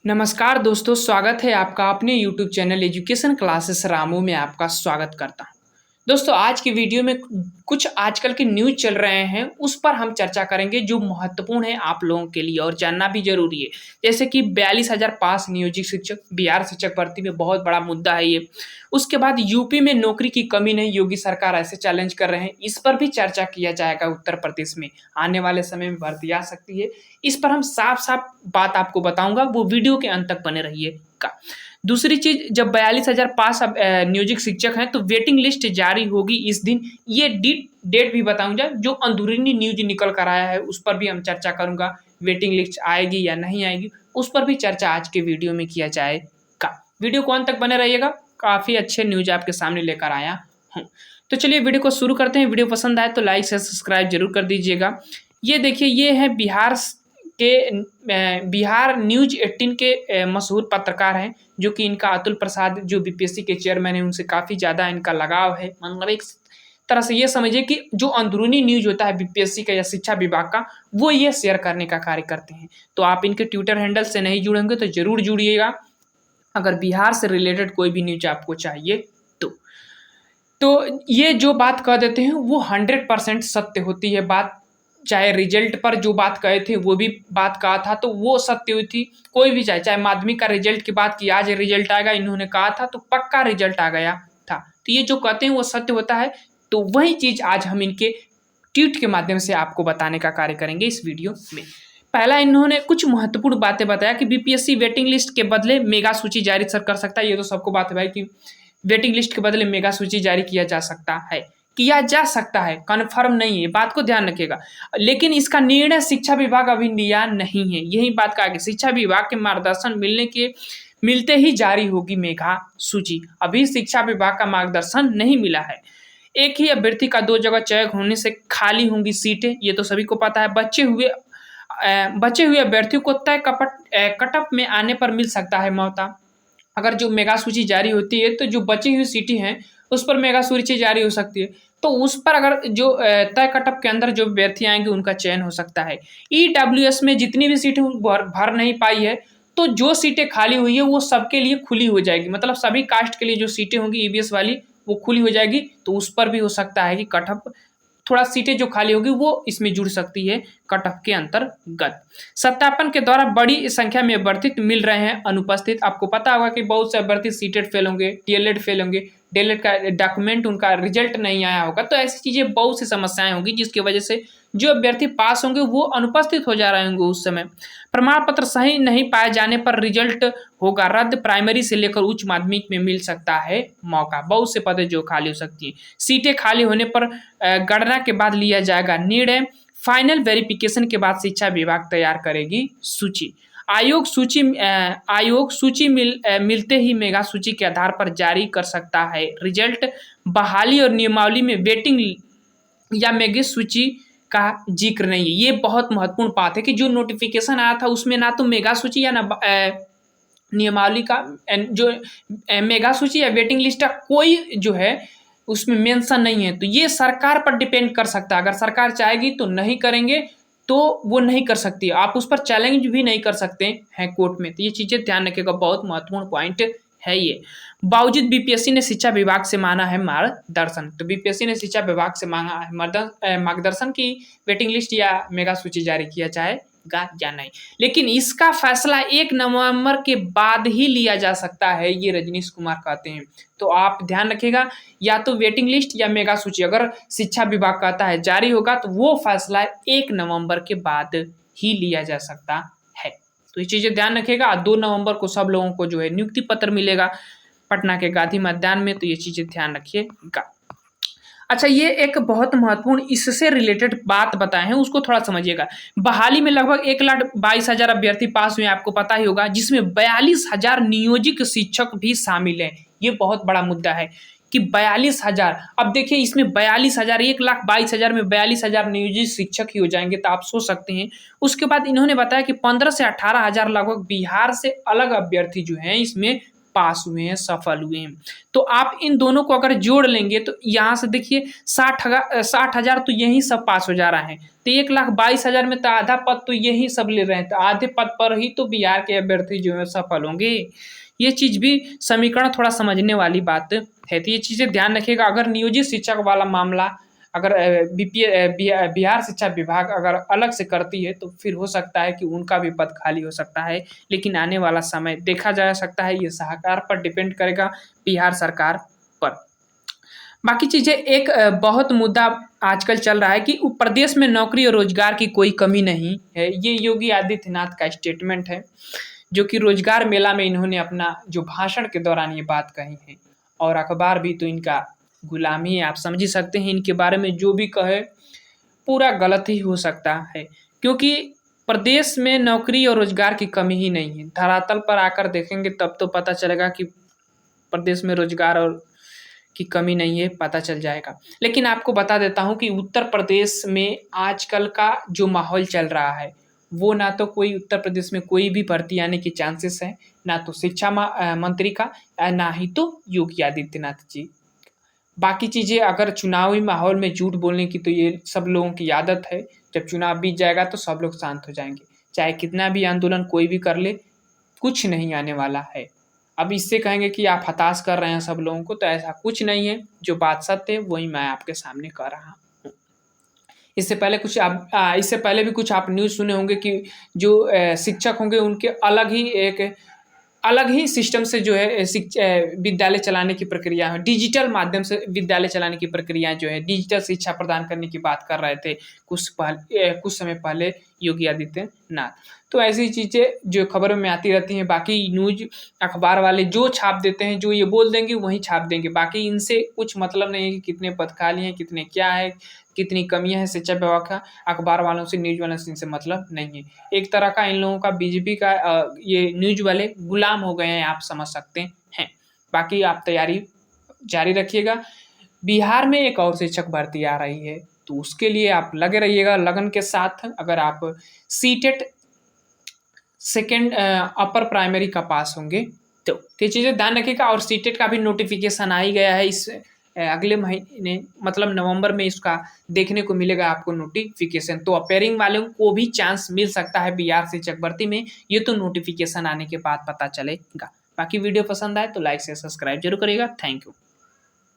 नमस्कार दोस्तों, स्वागत है आपका अपने YouTube channel education classes Ramu में आपका स्वागत करता हूँ। दोस्तों, आज की वीडियो में कुछ आजकल के न्यूज़ चल रहे हैं, उस पर हम चर्चा करेंगे जो महत्वपूर्ण है आप लोगों के लिए और जानना भी ज़रूरी है। जैसे कि 42,000 पास नियोजित शिक्षक, बिहार शिक्षक भर्ती में बहुत बड़ा मुद्दा है ये। उसके बाद यूपी में नौकरी की कमी नहीं, योगी सरकार ऐसे चैलेंज कर रहे हैं, इस पर भी चर्चा किया जाएगा। उत्तर प्रदेश में आने वाले समय में भर्ती आ सकती है, इस पर हम साफ-साफ बात आपको बताऊँगा, वो वीडियो के अंत तक बने रहिएगा। दूसरी चीज़, जब 42,000 पास अब नियोजित शिक्षक हैं, तो वेटिंग लिस्ट जारी होगी इस दिन। ये डेट भी बताऊँगा, जो अंदरूनी न्यूज़ निकल कर आया है, उस पर भी हम चर्चा करूँगा। वेटिंग लिस्ट आएगी या नहीं आएगी, उस पर भी चर्चा आज के वीडियो में किया जाएगा। वीडियो को अंत तक बने रहिएगा, काफ़ी अच्छे न्यूज़ आपके सामने लेकर आया हूँ। तो चलिए वीडियो को शुरू करते हैं। वीडियो पसंद आए तो लाइक से सब्सक्राइब जरूर कर दीजिएगा। ये देखिए, ये है बिहार न्यूज़ 18 के मशहूर पत्रकार हैं, जो कि इनका अतुल प्रसाद जो बीपीएससी के चेयरमैन हैं, उनसे काफ़ी ज़्यादा इनका लगाव है। मतलब एक तरह से ये समझिए कि जो अंदरूनी न्यूज़ होता है बीपीएससी का या शिक्षा विभाग का, वो ये शेयर करने का कार्य करते हैं। तो आप इनके ट्विटर हैंडल से नहीं जुड़े होंगे तो ज़रूर जुड़िएगा, अगर बिहार से रिलेटेड कोई भी न्यूज़ आपको चाहिए तो। तो ये जो बात कह देते हैं वो 100% सत्य होती है बात। चाहे रिजल्ट पर जो बात कहे थे वो भी बात कहा था तो वो सत्य हुई थी। कोई भी चाहे माध्यमिक का रिजल्ट की बात की, आज रिजल्ट आएगा इन्होंने कहा था तो पक्का रिजल्ट आ गया था। तो ये जो कहते हैं वो सत्य होता है। तो वही चीज़ आज हम इनके ट्वीट के माध्यम से आपको बताने का कार्य करेंगे इस वीडियो में। पहला, इन्होंने कुछ महत्वपूर्ण बातें बताया कि बीपीएससी वेटिंग लिस्ट के बदले मेगा सूची जारी सर कर सकता है। ये तो सबको बात है भाई कि वेटिंग लिस्ट के बदले मेगा सूची जारी किया जा सकता है, कन्फर्म नहीं है, बात को ध्यान रखिएगा। लेकिन इसका निर्णय शिक्षा विभाग अभी लिया नहीं है। यही बात कहा कि शिक्षा विभाग के मार्गदर्शन मिलते ही जारी होगी मेगा सूची। अभी शिक्षा विभाग का मार्गदर्शन नहीं मिला है। एक ही अभ्यर्थी का 2 जगह चयन होने से खाली होंगी सीटें, ये तो सभी को पता है। बचे हुए अभ्यर्थियों को तय कट ऑफ में आने पर मिल सकता है मौका। अगर जो मेगा सूची जारी होती है तो जो बची हुई सीटें हैं उस पर मेगा सूची जारी हो सकती है। तो उस पर अगर जो तय कट ऑफ के अंदर जो अभ्यर्थी आएंगे उनका चयन हो सकता है। ईडब्ल्यूएस में जितनी भी सीटें भर नहीं पाई है, तो जो सीटें खाली हुई है वो सबके लिए खुली हो जाएगी। मतलब सभी कास्ट के लिए जो सीटें होंगी ईवीएस वाली वो खुली हो जाएगी। तो उस पर भी हो सकता है कि कट ऑफ थोड़ा सीटें जो खाली होगी वो इसमें जुड़ सकती है कट ऑफ के अंतर्गत। सत्यापन के द्वारा बड़ी संख्या में अभ्यर्थी मिल रहे हैं अनुपस्थित। आपको पता होगा कि बहुत से अभ्यर्थी सीटेड फेल होंगे, डीएलएड फेल होंगे, डीएलएड का डॉक्यूमेंट उनका रिजल्ट नहीं आया होगा। तो ऐसी चीज़ें बहुत सी समस्याएं होंगी जिसकी वजह से जो अभ्यर्थी पास होंगे वो अनुपस्थित हो जा रहे होंगे उस समय। प्रमाण पत्र सही नहीं पाए जाने पर रिजल्ट होगा रद्द। प्राइमरी से लेकर उच्च माध्यमिक में मिल सकता है मौका। बहुत से पद जो खाली हो सकती हैं। सीटें खाली होने पर गणना के बाद लिया जाएगा निर्णय। फाइनल वेरिफिकेशन के बाद शिक्षा विभाग तैयार करेगी सूची। आयोग सूची मिलते ही मेगा सूची के आधार पर जारी कर सकता है रिजल्ट। बहाली और नियमावली में वेटिंग या मेगा सूची का जिक्र नहीं है। ये बहुत महत्वपूर्ण बात है कि जो नोटिफिकेशन आया था उसमें ना तो मेगा सूची या ना नियमावली का जो मेगा सूची या वेटिंग लिस्ट का कोई जो है उसमें मेंशन नहीं है। तो ये सरकार पर डिपेंड कर सकता है। अगर सरकार चाहेगी तो नहीं करेंगे, तो वो नहीं कर सकती। आप उस पर चैलेंज भी नहीं कर सकते हैं कोर्ट में। तो ये चीज़ें ध्यान रखिएगा, बहुत महत्वपूर्ण पॉइंट है ये। बावजूद बीपीएससी ने शिक्षा विभाग से मांगा है मार्गदर्शन। तो बीपीएससी ने शिक्षा विभाग से मांगा है मार्गदर्शन की वेटिंग लिस्ट या मेगा सूची जारी किया जाएगा या नहीं। लेकिन इसका फैसला 1 नवंबर के बाद ही लिया जा सकता है, ये रजनीश कुमार कहते हैं। तो आप ध्यान रखिएगा, या तो वेटिंग लिस्ट या मेगा सूची अगर शिक्षा विभाग कहता है जारी होगा तो वो फैसला 1 नवंबर के बाद ही लिया जा सकता है। तो ये चीज़ें ध्यान रखिएगा। 2 नवंबर को सब लोगों को जो है नियुक्ति पत्र मिलेगा पटना के गांधी मैदान में। तो ये चीज़ें ध्यान रखिएगा। अच्छा, ये एक बहुत महत्वपूर्ण इससे रिलेटेड बात बताए हैं, उसको थोड़ा समझिएगा। बहाली में लगभग 1,22,000 अभ्यर्थी पास हुए, आपको पता ही होगा, जिसमें 42,000 नियोजित शिक्षक भी शामिल हैं। ये बहुत बड़ा मुद्दा है कि 42,000। अब देखिए, इसमें 42,000, 1,22,000 में 42,000 नियोजित शिक्षक ही हो जाएंगे, तो आप सोच सकते हैं। उसके बाद इन्होंने बताया कि 15 से 18,000 लगभग बिहार से अलग अभ्यर्थी जो हैं इसमें पास हुए हैं, सफल हुए हैं। तो आप इन दोनों को अगर जोड़ लेंगे तो यहाँ से देखिए 60,000 तो यही सब पास हो जा रहा है। तो 1,22,000 में तो आधा पद तो यही सब ले रहे हैं, तो आधे पद पर ही तो बिहार के अभ्यर्थी जो है सफल होंगे। ये चीज भी समीकरण थोड़ा समझने वाली बात है, तो ये चीजें ध्यान रखिएगा। अगर नियोजित शिक्षक वाला मामला अगर बिहार शिक्षा विभाग अगर अलग से करती है तो फिर हो सकता है कि उनका भी पद खाली हो सकता है, लेकिन आने वाला समय देखा जा सकता है, ये सरकार पर डिपेंड करेगा, बिहार सरकार पर। बाकी चीजें एक बहुत मुद्दा आजकल चल रहा है कि प्रदेश में नौकरी और रोजगार की कोई कमी नहीं है। ये योगी आदित्यनाथ का स्टेटमेंट है, जो कि रोजगार मेला में इन्होंने अपना जो भाषण के दौरान ये बात कही है। और अखबार भी तो इनका गुलामी है, आप समझ ही सकते हैं। इनके बारे में जो भी कहे पूरा गलत ही हो सकता है, क्योंकि प्रदेश में नौकरी और रोजगार की कमी ही नहीं है। धरातल पर आकर देखेंगे तब तो पता चलेगा कि प्रदेश में रोजगार और की कमी नहीं है, पता चल जाएगा। लेकिन आपको बता देता हूँ कि उत्तर प्रदेश में आजकल का जो माहौल चल रहा है, वो ना तो कोई उत्तर प्रदेश में कोई भी भर्ती आने की चांसेस है, ना तो शिक्षा मंत्री का, ना ही तो योगी आदित्यनाथ जी। बाकी चीज़ें अगर चुनावी माहौल में झूठ बोलने की तो ये सब लोगों की आदत है। जब चुनाव बीत जाएगा तो सब लोग शांत हो जाएंगे, चाहे कितना भी आंदोलन कोई भी कर ले, कुछ नहीं आने वाला है। अब इससे कहेंगे कि आप हताश कर रहे हैं सब लोगों को, तो ऐसा कुछ नहीं है। जो बात सत्य है वही मैं आपके सामने कर रहा हूँ। इससे पहले भी कुछ आप न्यूज़ सुने होंगे कि जो शिक्षक होंगे उनके अलग ही सिस्टम से जो है विद्यालय चलाने की प्रक्रिया है, डिजिटल माध्यम से विद्यालय चलाने की प्रक्रिया जो है, डिजिटल शिक्षा प्रदान करने की बात कर रहे थे कुछ समय पहले योगी आदित्यनाथ। तो ऐसी चीज़ें जो खबरों में आती रहती हैं। बाकी न्यूज अखबार वाले जो छाप देते हैं, जो ये बोल देंगे वही छाप देंगे, बाकी इनसे कुछ मतलब नहीं है कि कितने पद खाली हैं, कितने क्या है, कितनी कमियां हैं शिक्षा विभाग का। अखबार वालों से, न्यूज वालों से इनसे मतलब नहीं है। एक तरह का इन लोगों का बीजेपी का ये न्यूज वाले गुलाम हो गए हैं, आप समझ सकते हैं। बाकी आप तैयारी जारी रखिएगा। बिहार में एक और शिक्षक भर्ती आ रही है, तो उसके लिए आप लगे रहिएगा लगन के साथ। अगर आप सीटेट सेकेंड अपर प्राइमरी का पास होंगे तो ये चीज़ें ध्यान रखिएगा। और सीटेट का भी नोटिफिकेशन आ ही गया है, इस अगले महीने मतलब नवंबर में इसका देखने को मिलेगा आपको नोटिफिकेशन। तो अपेयरिंग वालों को भी चांस मिल सकता है बिहार शिक्षक भर्ती में, ये तो नोटिफिकेशन आने के बाद पता चलेगा। बाकी वीडियो पसंद आए तो लाइक से सब्सक्राइब जरूर करिएगा। Thank you.